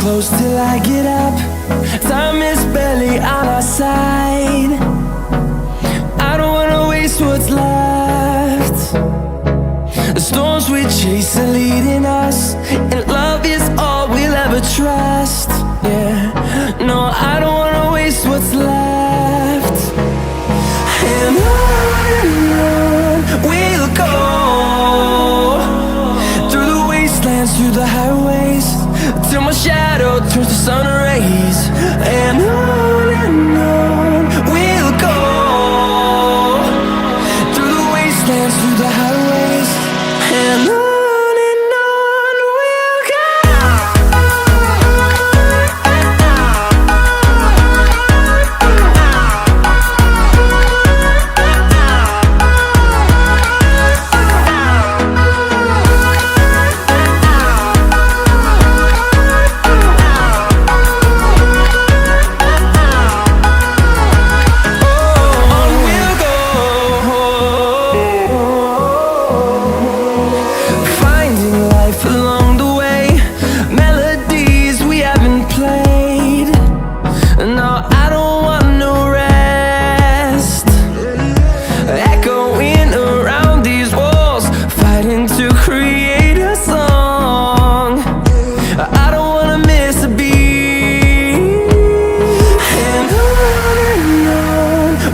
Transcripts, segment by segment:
close till I get up. Time is barely on our side. I don't wanna waste what's left. The storms we chase are leading us, and love is all we'll ever trust. Yeah, no, I don't wanna waste what's left. And on we'll go, through the wastelands, through the highways, till my shadow turns to sun rays. And on we'll go, through the wastelands, through the highways, and on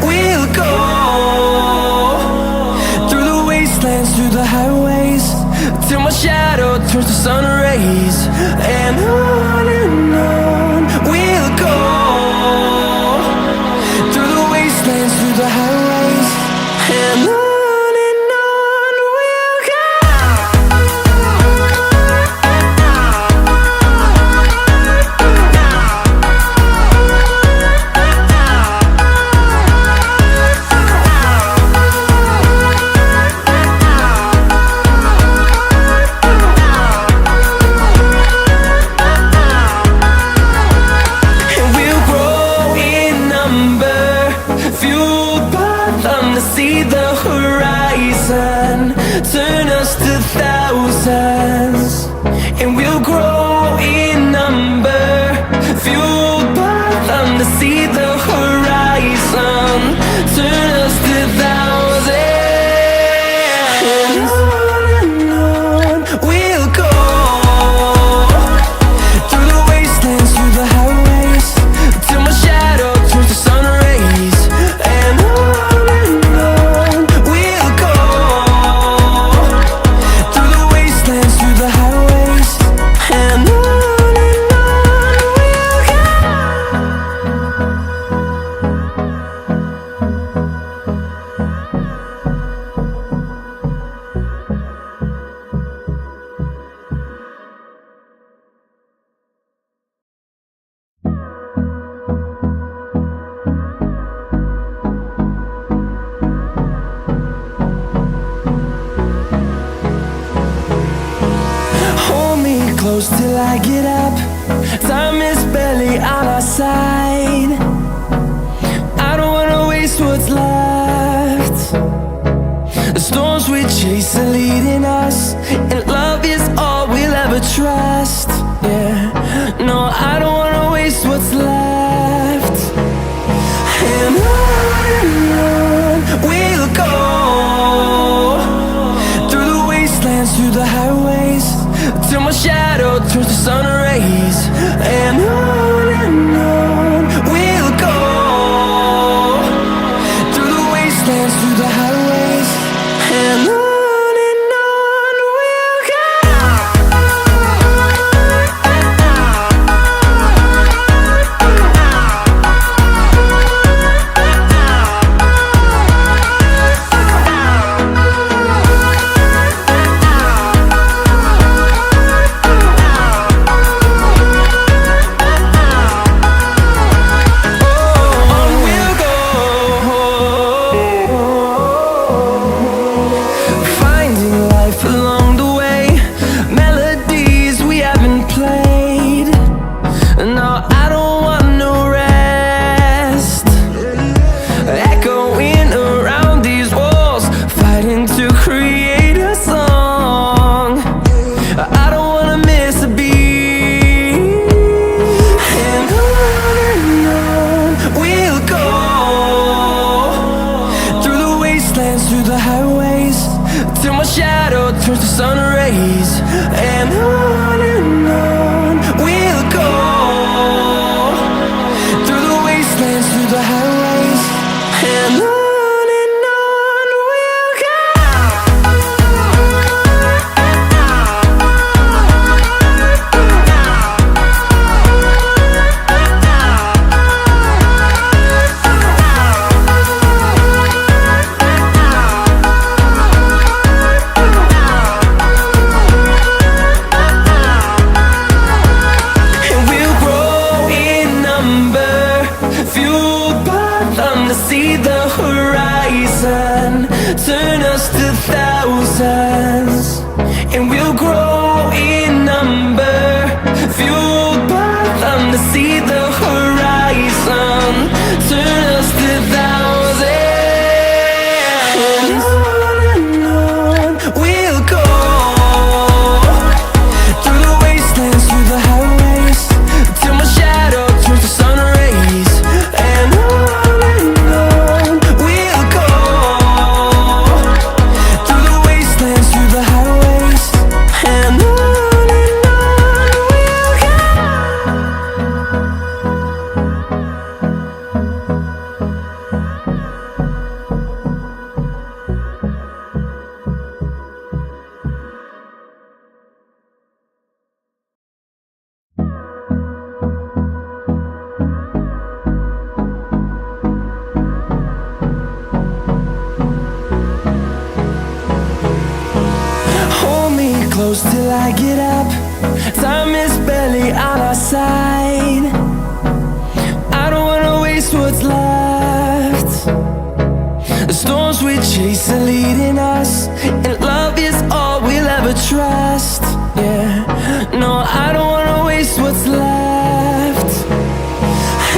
we'll go. Through the highways, till my shadow turns to sun rays. And on we'll go, through the wastelands, through the highways, and on we'll go. See the horizon turn us to thousands, and we'll grow in number, fueled by them. To see the horizon turn us to thousands, and on we'll go, through the wastelands, through the highways, till my shadow turns to sun rays. And close till I get up. Time is barely on our side. I don't wanna waste what's left. The storms we chase are leading us, and love is all we'll ever trust. Yeah, no, I don't wanna waste what's left. And on we'll go, through the wastelands, through the highways, till my shadow turns to sun rays. And on we'll go, through the wastelands, through the highways, and on we'll go. close till I get up. Time is barely on our side. I don't wanna waste what's left. The storms we chase are leading us, and love is all we'll ever trust. Yeah, no, I don't wanna waste what's left.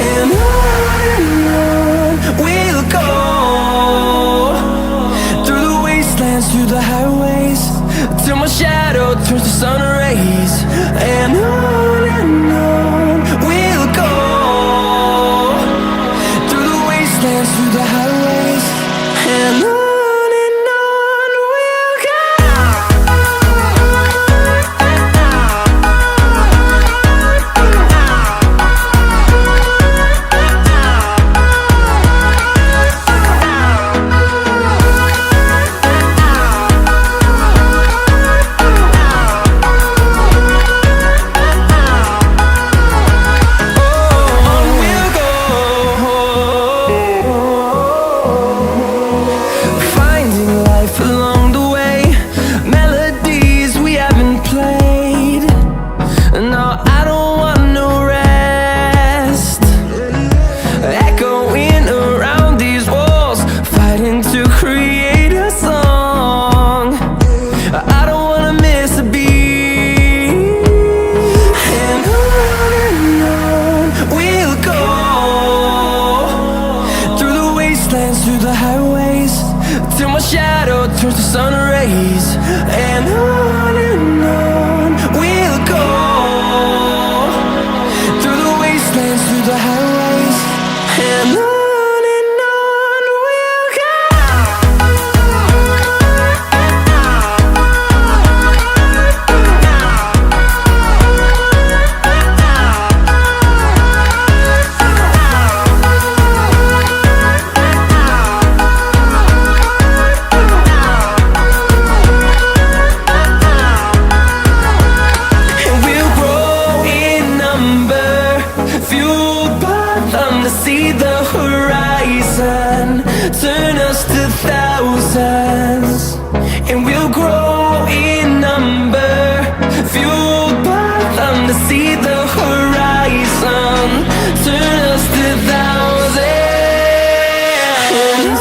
And on we'll go, through the wastelands, through the highways, till my shadow turns to sun rays. And on we'll go, through the wastelands, through the highways, and on we'll go. Through the highways, till my shadow turns to sun rays. And on we'll go, through the wastelands, through the highways, and on we'll go. See the horizon turn us to thousands, and we'll grow in number, fueled by them to see the horizon turn us to thousands. And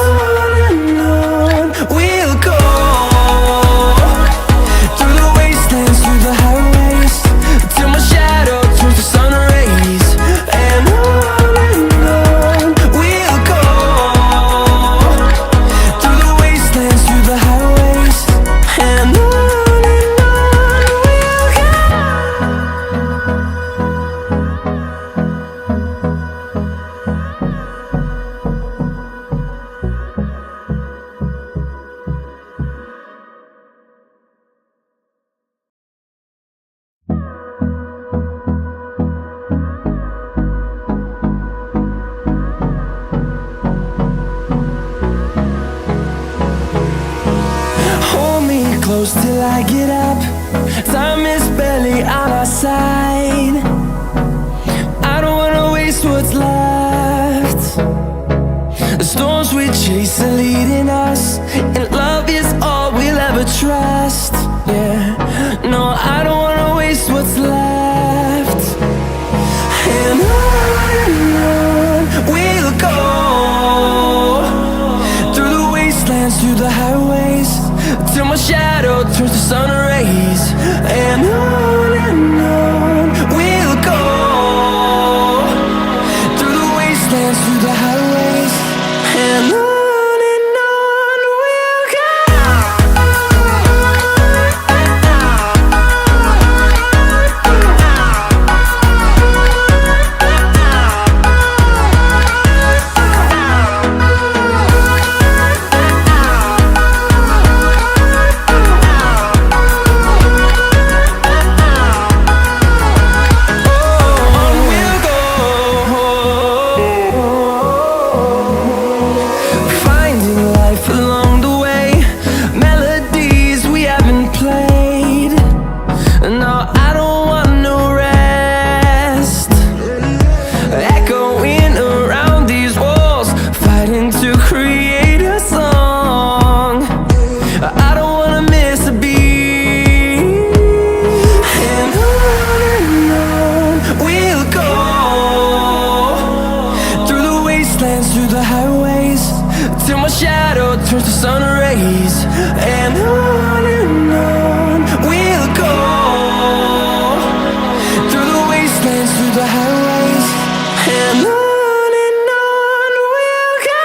on we'll go, through the wastelands, through the highways, till my shadow turns to sun rays. And close till I get up. Time is barely on our side. I don't wanna waste what's left. The storms we chase are leading us, and love is all we'll ever trust. Yeah, no, I don't wanna waste what's left. And on we'll go, through the wastelands, through the highways, till my shadow turns to sun rays. And on we'll go, through the wastelands, through the highways, and on we'll go. the highways, and on we'll go.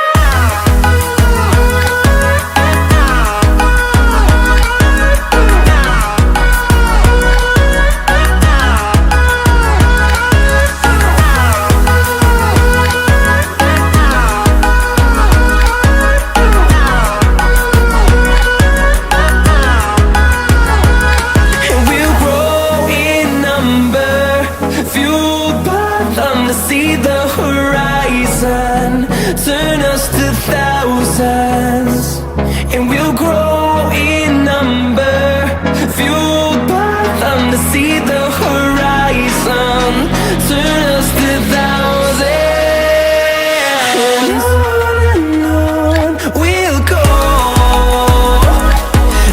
See the horizon turn us to thousands, and we'll grow in number, fueled by them to see the horizon turn us to thousands, and on we'll go,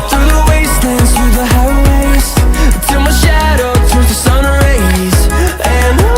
through the wastelands, through the highways, till my shadow turns to sun rays, and on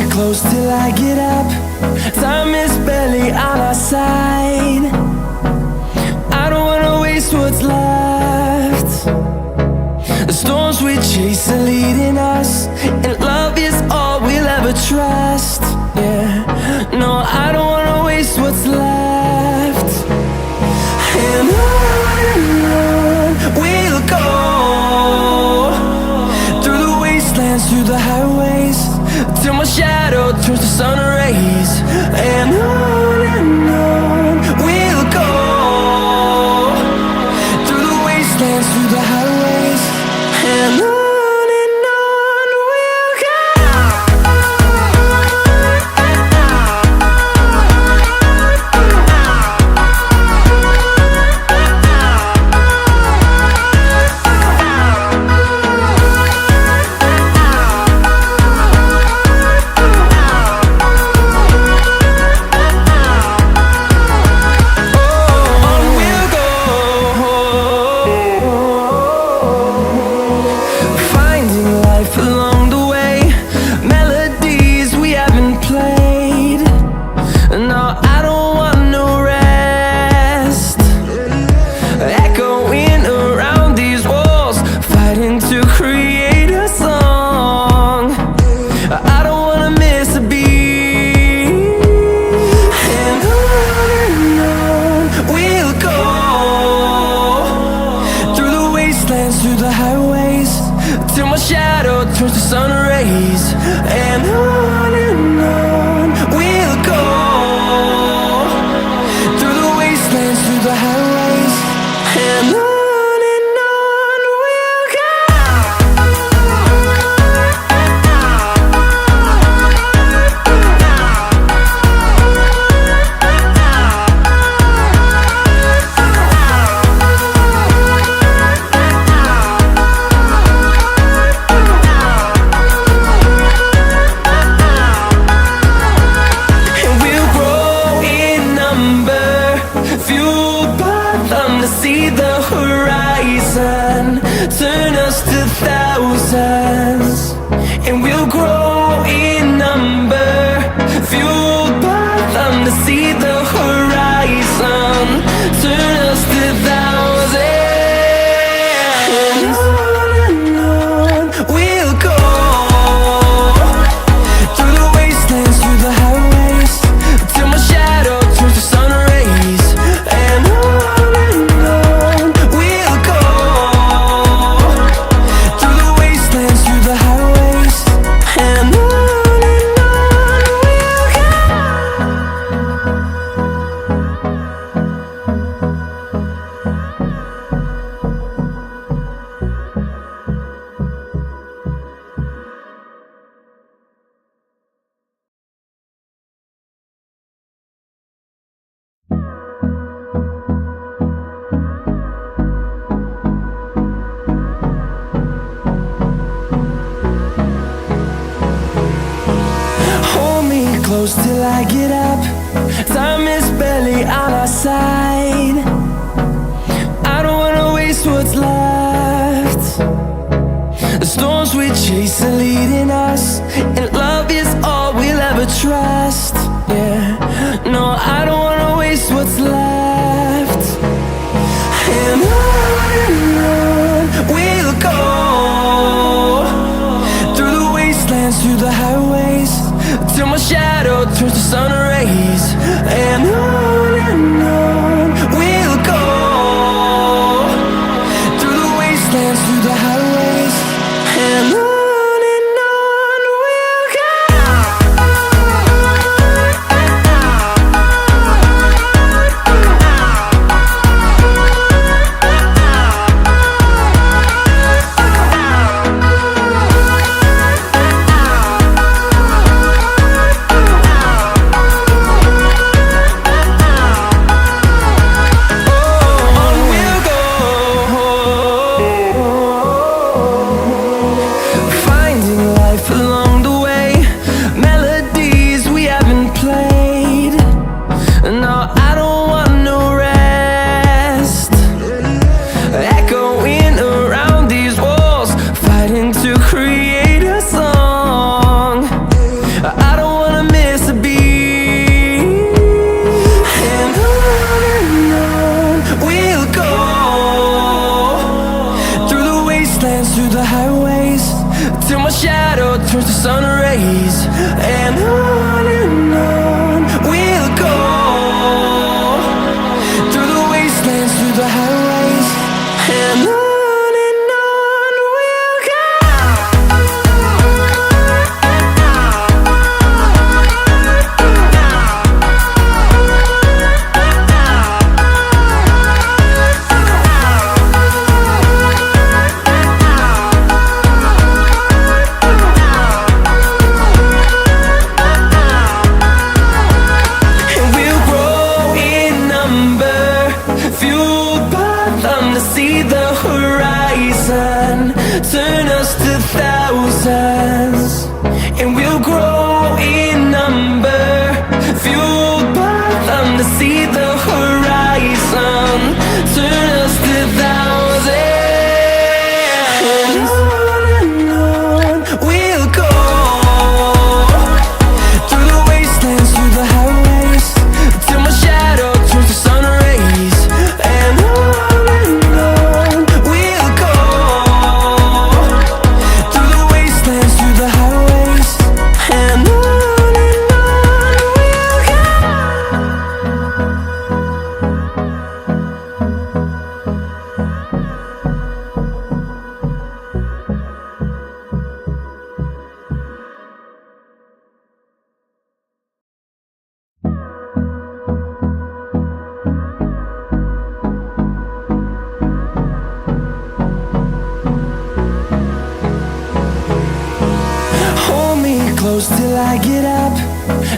close till I get up. Time is barely on our side. I don't wanna waste what's left. The storms we chase are leading us, and love is all we'll ever trust. Yeah, no, I don't wanna waste what's left. And on we'll go, through the wastelands, through the highways, till my shadow turns to sun rays, and on we'll go, through the wastelands, through the highways, and on we'll go. Through the highways, till my shadow turns to sun rays, and on we'll go, through the wastelands, through the highways, and on. See the horizon turn us to thousands, and we'll grow in number, fueled by them to see the horizon turn us to thousands, and on we'll go, through the wastelands, through the highways, till my shadow turns to sun rays, and on close till I get up. Time is barely on our side. I don't wanna waste what's left. The storms we chase are leading us, and love is all we'll ever trust. Yeah, no, I don't wanna waste what's left. And on we'll go, through the wastelands, through the highways, till my shadow turns to sun rays. And on we'll go, through the wastelands, through the highways, and on. Through the highways, till my shadow turns to sun rays. And on we'll go, through the wastelands, through the highways, and on. Turn us to thousands, and we'll grow in number, fueled by them to see the horizon. Turn us to thousands, and on we'll go, through the wastelands, through the highways, till my shadow turns to sun rays. And on we'll go, through the wastelands, through the highways, and on we'll go. Hold me close till I get up.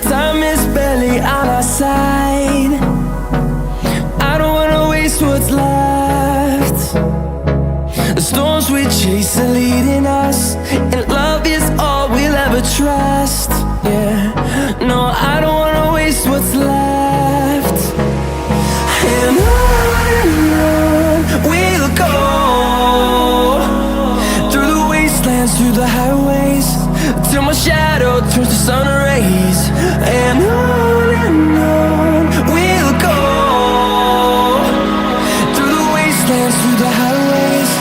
Time is barely on our side. I don't wanna waste what's left. The storms we chase are leading us, and love is all we'll ever trust. Yeah, no, I don't wanna waste what's left. And on we'll go, through the wastelands, through the highways, till my shadow turns to sun rays. And on we'll go, through the wastelands, through the highways,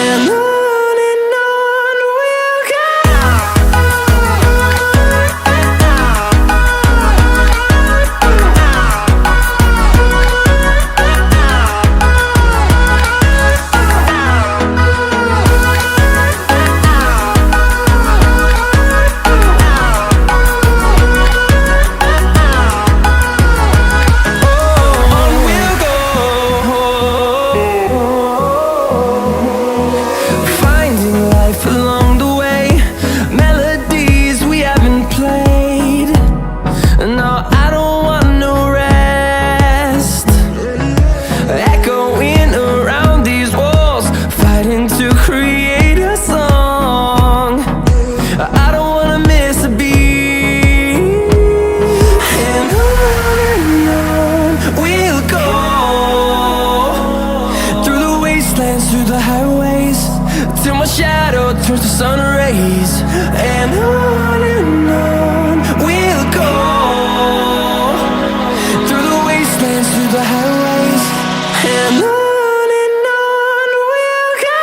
and on. till my shadow turns to sun rays. And on we'll go, through the wastelands, through the highways, and on we'll go.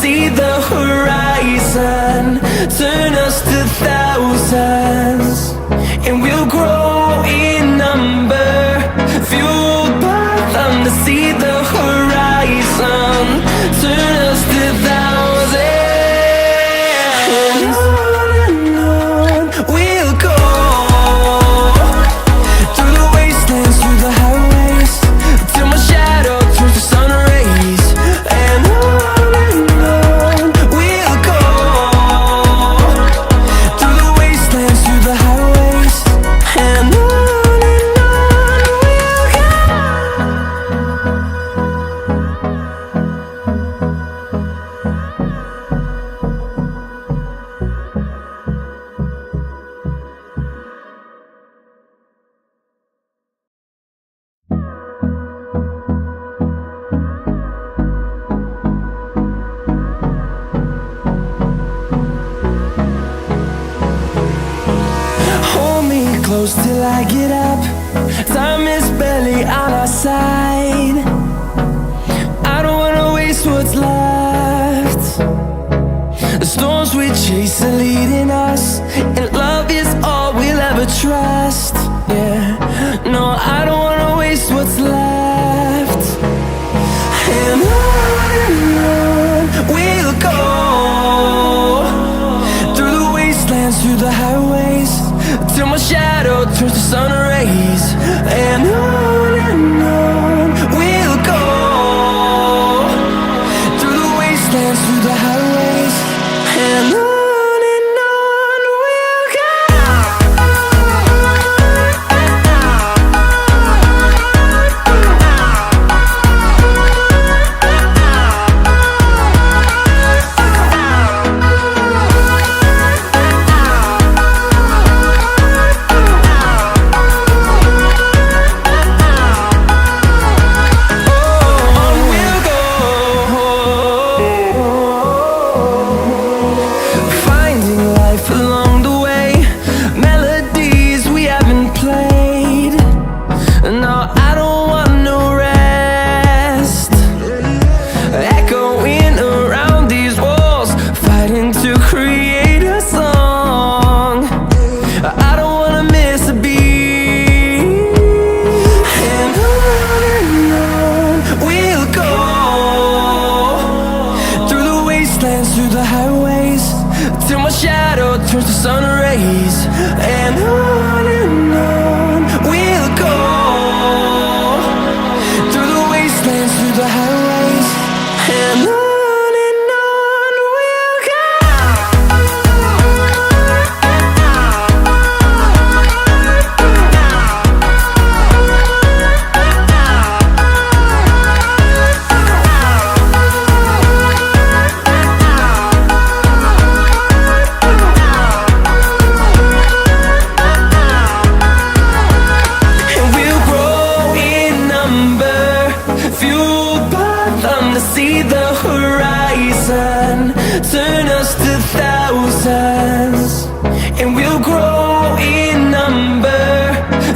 See the horizon, turn us to thousands, and we'll grow in number, fueled by them to see the horizon, turn us to thousands, and on we'll go, through the wastelands, through the highways, till my shadow turns to sun rays, and on close till I get up. Time is barely on our side. I don't wanna waste what's left. The storms we chase are leading us, and love is all we'll ever trust. Yeah, no, I don't wanna waste what's left. And on we'll go, through the wastelands, through the highways, till my shadow turns to sun rays, and on we'll go, through the wastelands, through the highways, and on we'll go. Through the highways, till my shadow turns to sun rays, and on we'll go, through the wastelands, through the highways, and on we'll go. See the horizon, turn us to thousands, and we'll grow in number,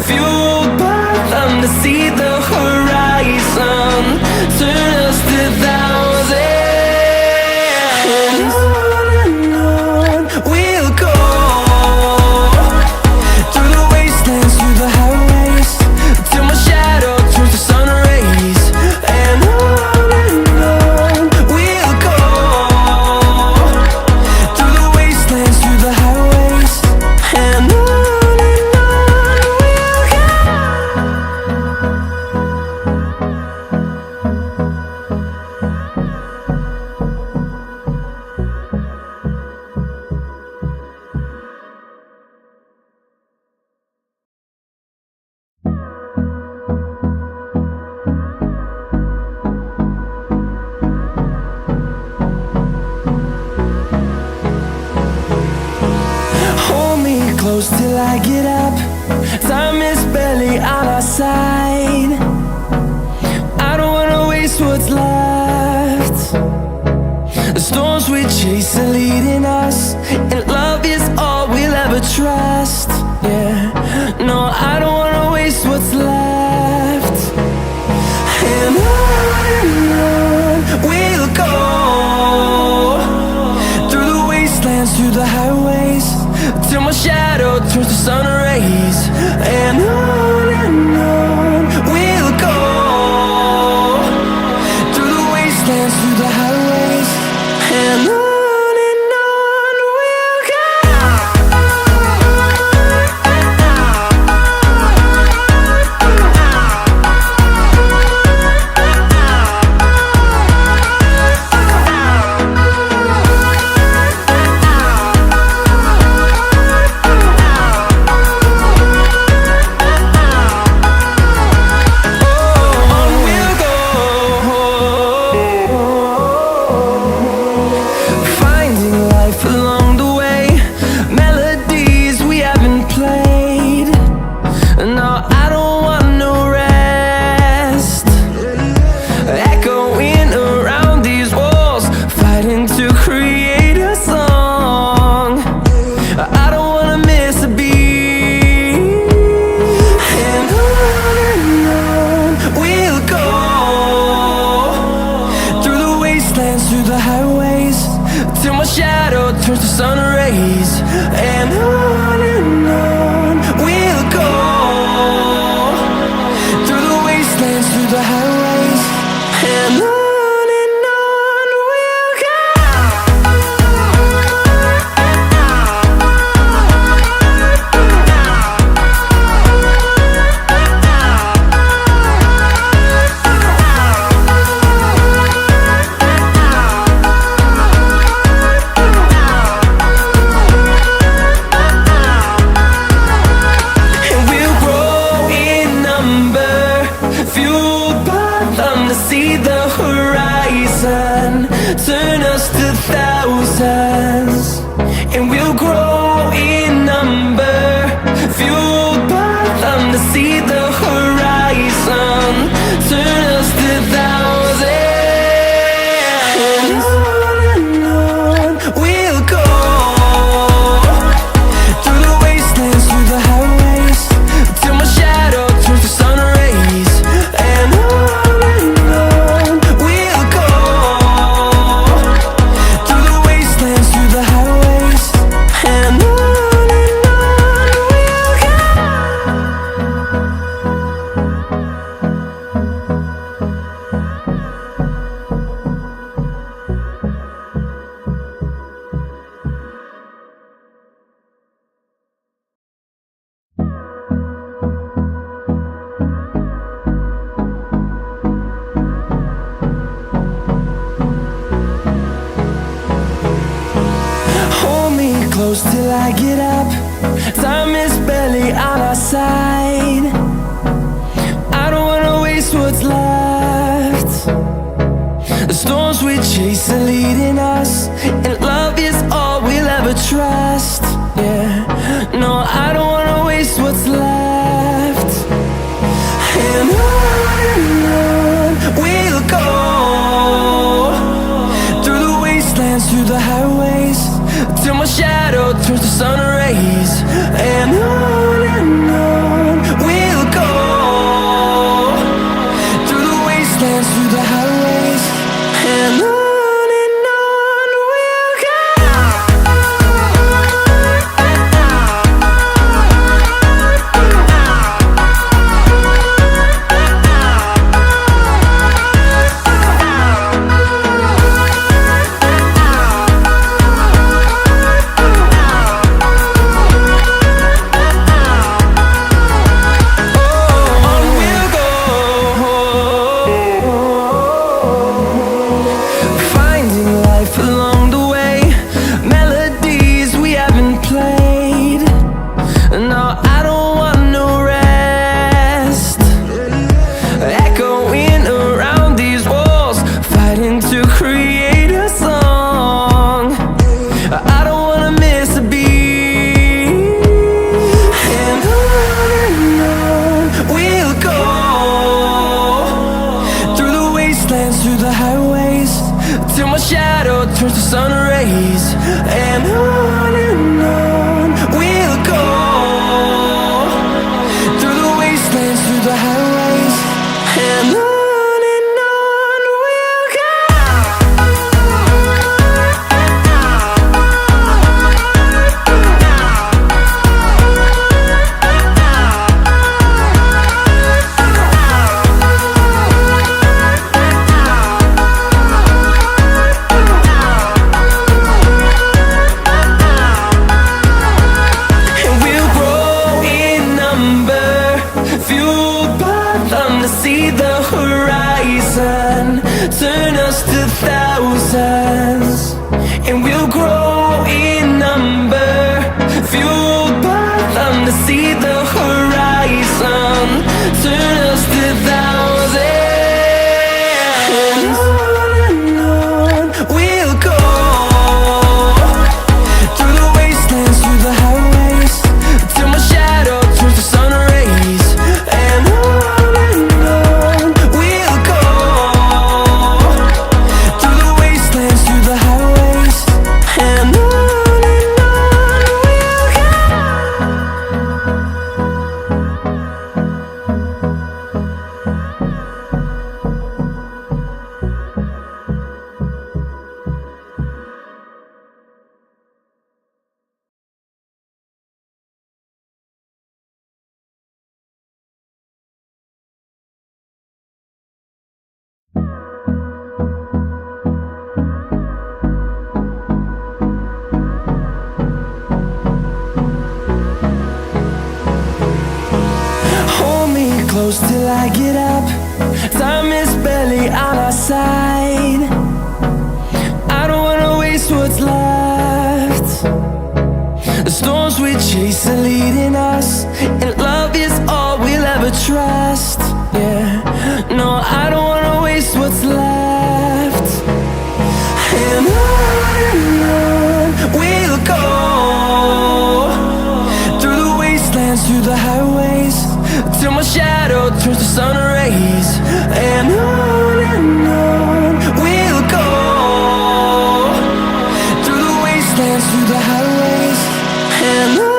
fueled by them to see the horizon, turn us to thousands, and on we'll go, through the wastelands, through the highways, till my shadow turns to sun rays, and on we'll go, through the wastelands, through the close till I get up. Time is barely on our side. I don't wanna waste what's left. The storms we chase are leading us, and love is all we'll ever trust. Yeah, no, I don't wanna waste what's left. And on we'll go, through the wastelands, through the highways, till my shadow turns to sun rays. And on we'll go, through the wastelands, through the highways, and on we'll go. Through the highways, till my shadow turns to sun rays. And on we'll go, through the wastelands, through the highways, and on we'll go. See the horizon, turn us to thousands, and we'll grow in number, fueled by them. To see the horizon, turn us to thousands, and on we'll go, through the wastelands, through the highways, till my shadow turns to sun rays. And close till I get up. Time is barely on our side. I don't wanna waste what's left. The storms we chase are leading us, and love is all we'll ever trust. Yeah, no, I don't wanna waste what's left. And on we'll go, through the wastelands, through the highways, till my shadow turns to sun rays. And on we'll go, through the wastelands, through the highways, and on. rays. And on we'll go, through the wastelands, through the highways. And on we'll go. See the horizon, turn us to thousands, and we'll grow in number, fueled by them to see the horizon, turn us to thousands. And on we'll go, through the wastelands, through the highways, till my shadow turns to sun rays. And close till I get up. Time is barely on our side. I don't wanna waste what's left. The storms we chase are leading us, and love is all we'll ever trust. Yeah, no, I don't wanna waste what's left. And on we'll go, through the wastelands, through the highways, till my shadow turns to sun rays. And on we'll go, through the wastelands, through the highways. And on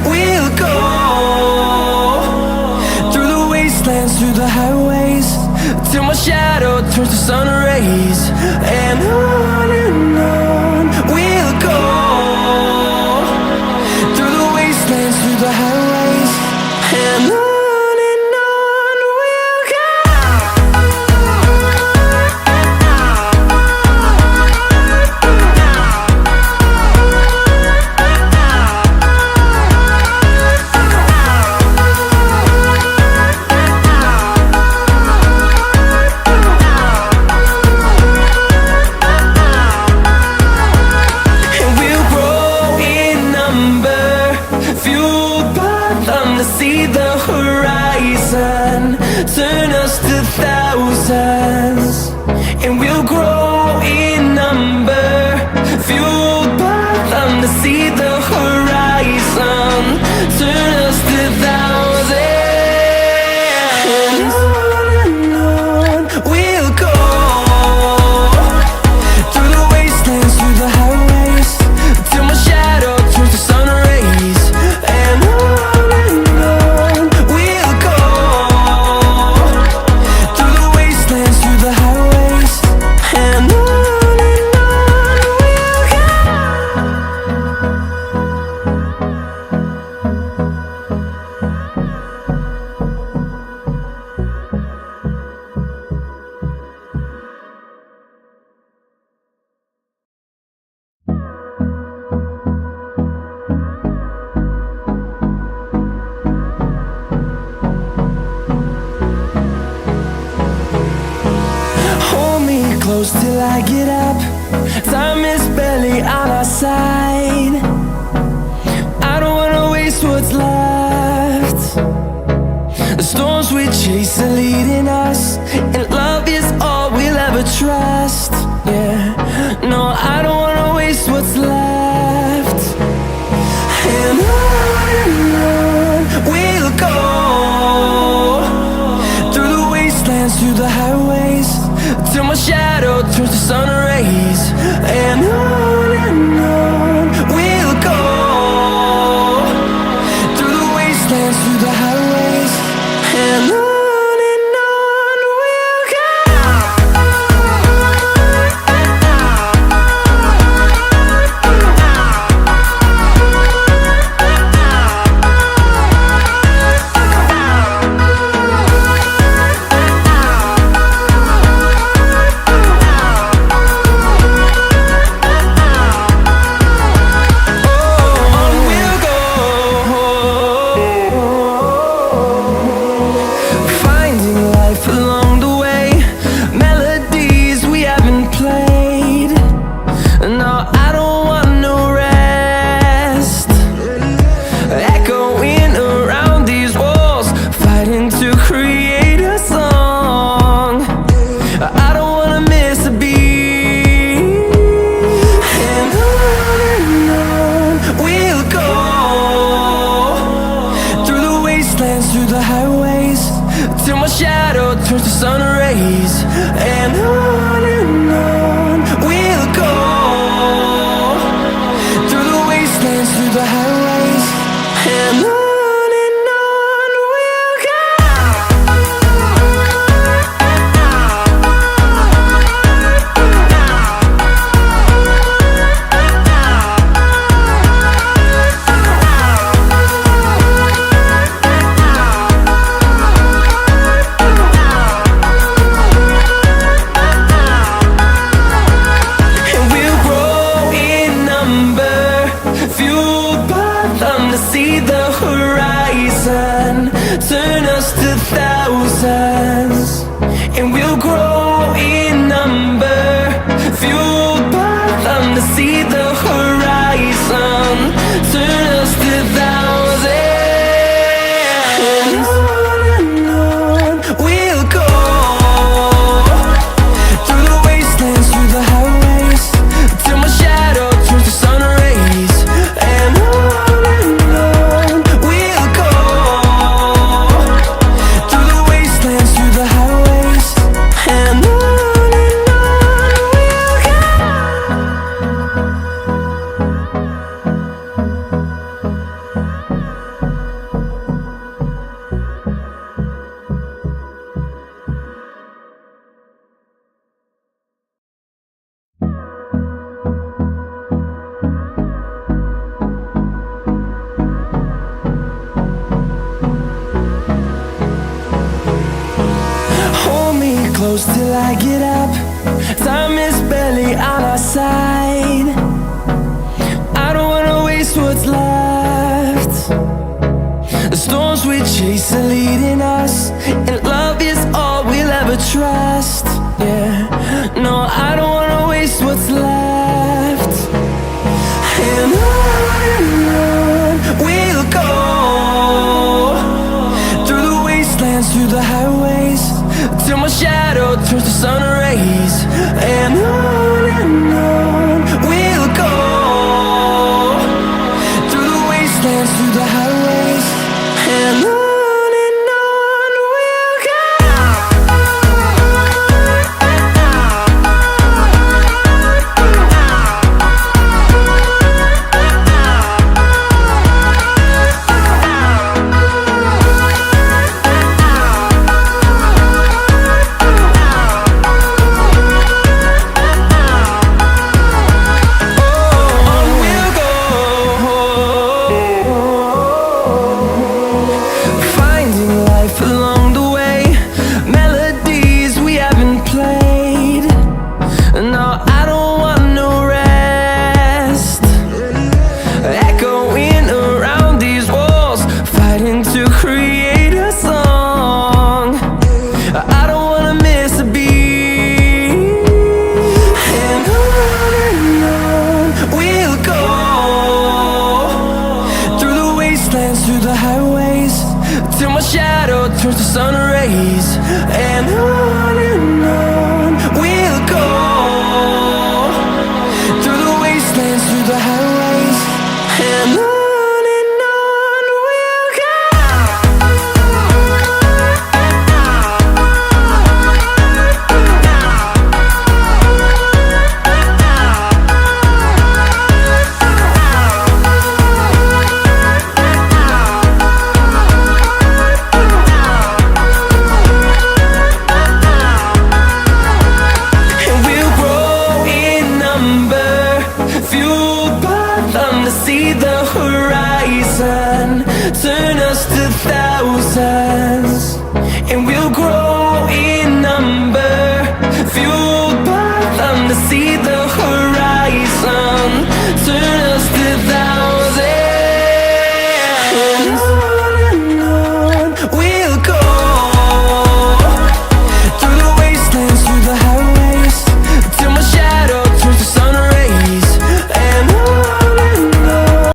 we'll go. Through the highways, till my shadow turns to sun rays. And on we'll go, through the wastelands, through the highways. And on we'll go. See the horizon, turn us to thousands, and we'll grow in number, fueled by them to see the horizon, turn us to thousands. And on we'll go, through the wastelands, through the highways, till my shadow turns to sun rays. And on close till I get up. Time is barely on our side. I don't wanna waste what's left. The storms we chase are leading us, and love is all we'll ever trust. Yeah, no, I don't wanna waste what's left. And on we'll go, through the wastelands, through the highways, till my shadow turns to sun rays. And on we'll go, through the wastelands, through the highways, and on we'll go. Through the highways, till my shadow turns to sun rays. And on we'll go, through the wastelands, through the highways, and on we'll go. See the horizon turn us to thousands, and we'll grow in number, fueled by them to see the horizon turn us to thousands. And on we'll go, through the wastelands, through the highways, till my shadow turns to sun rays. And close till I get up. Time is barely on our side. I don't wanna waste what's left. The storms we chase are leading us, and love is all we'll ever trust. Yeah, no, I don't wanna waste what's left. And on we'll go, through the wastelands, through the highways, till my shadow turns to sun rays. And on we'll go, through the wastelands, through the highways, and on. towards the sun rays, and on we'll go, through the wastelands, through the highways, and on we'll go. See the horizon, turn us to thousands, and we'll grow